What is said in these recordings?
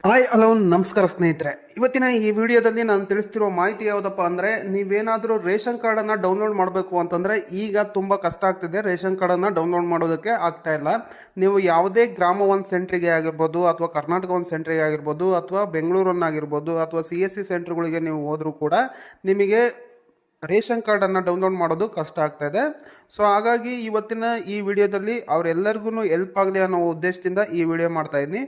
Hi hello ನಮಸ್ಕಾರ ಸ್ನೇಹಿತರೆ. ಇವತ್ತಿನ ಈ ವಿಡಿಯೋದಲ್ಲಿ ನಾನು ತಿಳಿಸ್ತಿರೋ ಮಾಹಿತಿ ಯಾವುದಪ್ಪ ಅಂದರೆ, ನೀವೇನಾದರೂ ರೇಷನ್ ಕಾರ್ಡನ್ನು ಡೌನ್ಲೋಡ್ ಮಾಡಬೇಕು ಅಂತಂದರೆ ಈಗ ತುಂಬ ಕಷ್ಟ ಆಗ್ತಿದೆ. ರೇಷನ್ ಕಾರ್ಡನ್ನು ಡೌನ್ಲೋಡ್ ಮಾಡೋದಕ್ಕೆ ಆಗ್ತಾ ಇಲ್ಲ. ನೀವು ಯಾವುದೇ ಗ್ರಾಮ ಒಂದು ಸೆಂಟ್ರಿಗೆ ಆಗಿರ್ಬೋದು, ಅಥವಾ ಕರ್ನಾಟಕ ಒಂದು ಸೆಂಟ್ರಿಗೆ ಆಗಿರ್ಬೋದು, ಅಥವಾ ಬೆಂಗಳೂರನ್ನಾಗಿರ್ಬೋದು, ಅಥವಾ CSC ಸೆಂಟ್ರ್ಗಳಿಗೆ ನೀವು ಹೋದರೂ ಕೂಡ ನಿಮಗೆ ರೇಷನ್ ಕಾರ್ಡನ್ನು ಡೌನ್ಲೋಡ್ ಮಾಡೋದು ಕಷ್ಟ ಆಗ್ತಾ ಇದೆ. ಸೊ ಹಾಗಾಗಿ ಇವತ್ತಿನ ಈ ವಿಡಿಯೋದಲ್ಲಿ ಅವರೆಲ್ಲರಿಗೂ ಹೆಲ್ಪ್ ಆಗಲಿ ಅನ್ನೋ ಉದ್ದೇಶದಿಂದ ಈ ವಿಡಿಯೋ ಮಾಡ್ತಾ ಇದ್ದೀನಿ.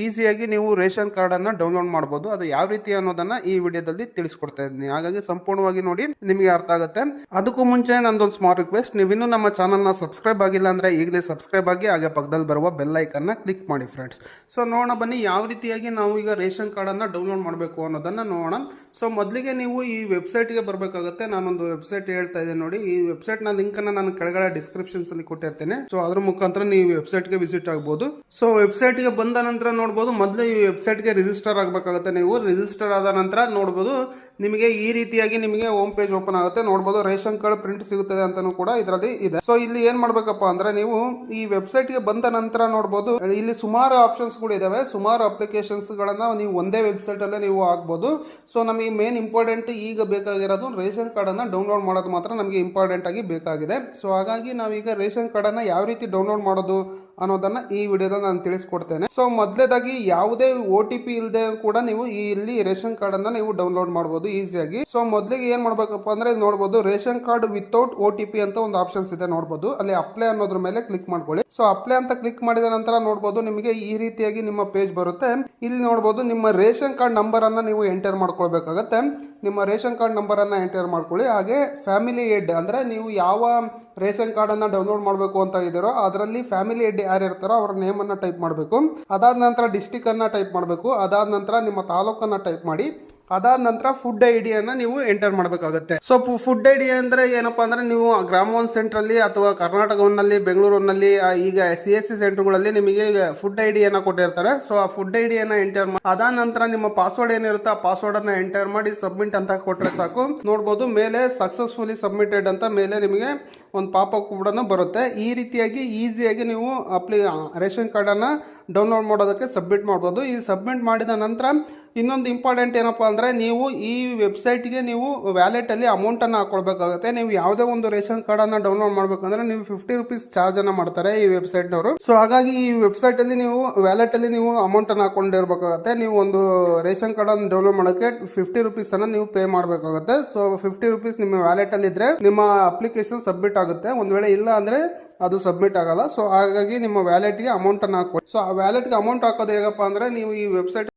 ಈಸಿಯಾಗಿ ನೀವು ರೇಷನ್ ಕಾರ್ಡನ್ನು ಡೌನ್ಲೋಡ್ ಮಾಡ್ಬೋದು. ಅದು ಯಾವ ರೀತಿ ಅನ್ನೋದನ್ನು ಈ ವಿಡಿಯೋದಲ್ಲಿ ತಿಳಿಸ್ಕೊಡ್ತಾ ಇದ್ದೀನಿ. ಹಾಗಾಗಿ ಸಂಪೂರ್ಣವಾಗಿ ನೋಡಿ, ನಿಮಗೆ ಅರ್ಥ ಆಗುತ್ತೆ. ಅದಕ್ಕೂ ಮುಂಚೆ ನಂದೊಂದು ಸ್ಮಾಲ್ ರಿಕ್ವೆಸ್ಟ್, ನೀವಿನ್ನೂ ನಮ್ಮ ಚಾನಲ್ನ ಸಬ್ಸ್ಕ್ರೈಬ್ ಆಗಿಲ್ಲ ಅಂದರೆ ಈಗಲೇ ಸಬ್ಸ್ಕ್ರೈಬ್ ಆಗಿ, ಹಾಗೆ ಪಕ್ಕದಲ್ಲಿ ಬರುವ ಬೆಲ್ ಐಕನ್ನ ಕ್ಲಿಕ್ ಮಾಡಿ ಫ್ರೆಂಡ್ಸ್. ಸೊ ನೋಡೋಣ ಬನ್ನಿ, ಯಾವ ರೀತಿಯಾಗಿ ನಾವು ಈಗ ರೇಷನ್ ಕಾರ್ಡನ್ನು ಡೌನ್ಲೋಡ್ ಮಾಡಬೇಕು ಅನ್ನೋದನ್ನು ನೋಡೋಣ. ಸೊ ಮೊದಲಿಗೆ ನೀವು ಈ ವೆಬ್ಸೈಟ್ಗೆ ಬರಬೇಕಾಗುತ್ತೆ. ನಾನೊಂದು ವೆಬ್ಸೈಟ್ ಹೇಳ್ತಾ ಇದ್ದೀನಿ ನೋಡಿ. ಈ ವೆಬ್ಸೈಟ್ನ ಲಿಂಕನ್ನು ನಾನು ಕೆಳಗಡೆ ಡಿಸ್ಕ್ರಿಪ್ಷನ್ಸ್ ಅಲ್ಲಿ ಕೊಟ್ಟಿರ್ತೇನೆ. ಸೊ ಅದ್ರ ಮುಖಾಂತರ ನೀವು ವೆಬ್ಸೈಟ್ಗೆ ವಿಸಿಟ್ ಆಗ್ಬೋದು. ಸೊ ವೆಬ್ಸೈಟ್ಗೆ ಬಂದ ನಂತರ ನೋಡ್ಬೋದು, ಮೊದಲು ಈ ವೆಬ್ಸೈಟ್ಗೆ ರಿಜಿಸ್ಟರ್ ಆಗಬೇಕಾಗುತ್ತೆ. ನೀವು ರಿಜಿಸ್ಟರ್ ಆದ ನಂತರ ನೋಡ್ಬೋದು, ನಿಮಗೆ ಈ ರೀತಿಯಾಗಿ ನಿಮಗೆ ಹೋಮ್ ಪೇಜ್ ಓಪನ್ ಆಗುತ್ತೆ. ನೋಡ್ಬೋದು ರೇಷನ್ ಕಾರ್ಡ್ ಪ್ರಿಂಟ್ ಸಿಗುತ್ತದೆ ಅಂತಾನೂ ಕೂಡ ಇದರಲ್ಲಿ ಇದೆ. ಸೊ ಇಲ್ಲಿ ಏನ್ ಮಾಡ್ಬೇಕಪ್ಪ ಅಂದ್ರೆ, ನೀವು ಈ ವೆಬ್ಸೈಟ್ಗೆ ಬಂದ ನಂತರ ನೋಡ್ಬೋದು, ಇಲ್ಲಿ ಸುಮಾರು ಆಪ್ಷನ್ಸ್ ಕೂಡ ಇದಾವೆ. ಸುಮಾರು ಅಪ್ಲಿಕೇಶನ್ಸ್ ಗಳನ್ನ ನೀವು ಒಂದೇ ವೆಬ್ಸೈಟ್ ಅಲ್ಲೇ ನೀವು ಆಗ್ಬೋದು. ಸೊ ನಮಗೆ ಮೇನ್ ಇಂಪಾರ್ಟೆಂಟ್ ಈಗ ಬೇಕಾಗಿರೋದು ರೇಷನ್ ಕಾರ್ಡ್ ಅನ್ನ ಡೌನ್ಲೋಡ್ ಮಾಡೋದು ಮಾತ್ರ ನಮಗೆ ಇಂಪಾರ್ಟೆಂಟ್ ಆಗಿ ಬೇಕಾಗಿದೆ. ಸೊ ಹಾಗಾಗಿ ನಾವೀಗ ರೇಷನ್ ಕಾರ್ಡ್ ಅನ್ನ ಯಾವ ರೀತಿ ಡೌನ್ಲೋಡ್ ಮಾಡೋದು ಅನ್ನೋದನ್ನ ಈ ವಿಡಿಯೋದಲ್ಲಿ ನಾನು ತಿಳಿಸ್ಕೊಡ್ತೇನೆ. ಸೊ ಮೊದಲೇದಾಗಿ ಯಾವುದೇ OTP ಇಲ್ಲದೆ ಕೂಡ ನೀವು ಇಲ್ಲಿ ರೇಷನ್ ಕಾರ್ಡ್ ಅನ್ನ ನೀವು ಡೌನ್ಲೋಡ್ ಮಾಡಬಹುದು ಈಸಿಯಾಗಿ. ಸೊ ಮೊದಲಿಗೆ ಏನ್ ಮಾಡ್ಬೇಕಪ್ಪ ಅಂದ್ರೆ, ನೋಡಬಹುದು ರೇಷನ್ ಕಾರ್ಡ್ ವಿತೌಟ್ OTP ಅಂತ ಒಂದು ಆಪ್ಷನ್ಸ್ ಇದೆ. ನೋಡಬಹುದು ಅಲ್ಲಿ ಅಪ್ಲೈ ಅನ್ನೋದ್ರ ಮೇಲೆ ಕ್ಲಿಕ್ ಮಾಡ್ಕೊಳ್ಳಿ. ಸೊ ಅಪ್ಲೈ ಅಂತ ಕ್ಲಿಕ್ ಮಾಡಿದ ನಂತರ ನೋಡಬಹುದು, ನಿಮಗೆ ಈ ರೀತಿಯಾಗಿ ನಿಮ್ಮ ಪೇಜ್ ಬರುತ್ತೆ. ಇಲ್ಲಿ ನೋಡಬಹುದು, ನಿಮ್ಮ ರೇಷನ್ ಕಾರ್ಡ್ ನಂಬರ್ ಅನ್ನ ನೀವು ಎಂಟರ್ ಮಾಡ್ಕೊಳ್ಬೇಕಾಗತ್ತೆ. ನಿಮ್ಮ ರೇಷನ್ ಕಾರ್ಡ್ ನಂಬರ್ ಅನ್ನ ಎಂಟರ್ ಮಾಡ್ಕೊಳ್ಳಿ. ಹಾಗೆ ಫ್ಯಾಮಿಲಿ ಹೆಡ್ ಅಂದ್ರೆ ನೀವು ಯಾವ ರೇಷನ್ ಕಾರ್ಡ್ ಅನ್ನ ಡೌನ್ಲೋಡ್ ಮಾಡಬೇಕು ಅಂತ ಇದ್ದೀರೋ ಅದರಲ್ಲಿ ಫ್ಯಾಮಿಲಿ ಹೆಡ್ ಯಾರು ಇರ್ತಾರೋ ಅವರ ನೇಮ್ ಅನ್ನ ಟೈಪ್ ಮಾಡಬೇಕು. ಅದಾದ ನಂತರ ಡಿಸ್ಟಿಕ್ ಅನ್ನ ಟೈಪ್ ಮಾಡಬೇಕು. ಅದಾದ ನಂತರ ನಿಮ್ಮ ತಾಲೂಕನ್ನ ಟೈಪ್ ಮಾಡಿ. ಅದಾದ ನಂತರ ಫುಡ್ ID ಅನ್ನ ನೀವು ಎಂಟರ್ ಮಾಡಬೇಕಾಗುತ್ತೆ. ಸೊ ಫುಡ್ ID ಅಂದ್ರೆ ಏನಪ್ಪಾ ಅಂದ್ರೆ, ನೀವು ಗ್ರಾಮ ಒನ್ ಸೆಂಟ್ರಲ್ಲಿ ಅಥವಾ ಕರ್ನಾಟಕ ಒನ್ನಲ್ಲಿ, ಬೆಂಗಳೂರಿನಲ್ಲಿ, ಈಗ CSC ಸೆಂಟರ್ಗಳಲ್ಲಿ ನಿಮಗೆ ಫುಡ್ ID ಅನ್ನ ಕೊಟ್ಟಿರ್ತಾರೆ. ಸೊ ಆ ಫುಡ್ ID ಅನ್ನ ಎಂಟರ್ ಮಾಡಿ, ಅದಾದ ನಂತರ ನಿಮ್ಮ ಪಾಸ್ವರ್ಡ್ ಏನಿರುತ್ತೆ ಆ ಪಾಸ್ವರ್ಡ್ ಅನ್ನ ಎಂಟರ್ ಮಾಡಿ ಸಬ್ಮಿಟ್ ಅಂತ ಕೊಟ್ರೆ ಸಾಕು. ನೋಡಬಹುದು ಮೇಲೆ ಸಕ್ಸಸ್ಫುಲಿ ಸಬ್ಮಿಟೆಡ್ ಅಂತ ಮೇಲೆ ನಿಮಗೆ ಒಂದು ಪಾಪಪ್ ಕೂಡ ಬರುತ್ತೆ. ಈ ರೀತಿಯಾಗಿ ಈಸಿಯಾಗಿ ನೀವು ರೇಷನ್ ಕಾರ್ಡ್ ಅನ್ನ ಡೌನ್ಲೋಡ್ ಮಾಡೋದಕ್ಕೆ ಸಬ್ಮಿಟ್ ಮಾಡಬಹುದು. ಈ ಸಬ್ಮಿಟ್ ಮಾಡಿದ ನಂತರ ಇನ್ನೊಂದು ಇಂಪಾರ್ಟೆಂಟ್ ಏನಪ್ಪಾ ಅಂದ್ರೆ, ನೀವು ಈ ವೆಬ್ಸೈಟ್ಗೆ ನೀವು ವ್ಯಾಲೆಟ್ ಅಲ್ಲಿ ಅಮೌಂಟ್ ಅನ್ನ ಹಾಕೊಳ್ಬೇಕಾಗುತ್ತೆ. ನೀವು ಯಾವುದೇ ಒಂದು ರೇಷನ್ ಕಾರ್ಡ್ ಅನ್ನ ಡೌನ್ಲೋಡ್ ಮಾಡ್ಬೇಕಂದ್ರೆ ನೀವು 50 ರೂಪೀಸ್ ಚಾರ್ಜ್ ಅನ್ನ ಮಾಡ್ತಾರೆ ಈ ವೆಬ್ಸೈಟ್ ನವರು. ಸೊ ಹಾಗಾಗಿ ಈ ವೆಬ್ಸೈಟ್ ಅಲ್ಲಿ ನೀವು ವ್ಯಾಲೆಟ್ ಅಲ್ಲಿ ನೀವು ಅಮೌಂಟ್ ಅನ್ನ ಹಾಕೊಂಡಿರ್ಬೇಕಾಗುತ್ತೆ. ನೀವು ಒಂದು ರೇಷನ್ ಕಾರ್ಡ್ ಅನ್ನು ಡೌನ್ಲೋಡ್ ಮಾಡೋಕೆ 50 ರೂಪೀಸ್ ಅನ್ನ ನೀವು ಪೇ ಮಾಡಬೇಕಾಗುತ್ತೆ. ಸೊ 50 ರೂಪೀಸ್ ನಿಮ್ಮ ವ್ಯಾಲೆಟ್ ಅಲ್ಲಿ ಇದ್ರೆ ನಿಮ್ಮ ಅಪ್ಲಿಕೇಶನ್ ಸಬ್ಮಿಟ್ ಆಗುತ್ತೆ. ಒಂದ್ ವೇಳೆ ಇಲ್ಲ ಅಂದ್ರೆ ಅದು ಸಬ್ಮಿಟ್ ಆಗಲ್ಲ. ಸೊ ಹಾಗಾಗಿ ನಿಮ್ಮ ವ್ಯಾಲೆಟ್ಗೆ ಅಮೌಂಟ್ ಅನ್ನ ಹಾಕೊಳ್ಳಿ. ಸೊ ಆ ವ್ಯಾಲೆಟ್ಗೆ ಅಮೌಂಟ್ ಹಾಕೋದು ಹೇಗಪ್ಪ ಅಂದ್ರೆ, ನೀವು ಈ ವೆಬ್ಸೈಟ್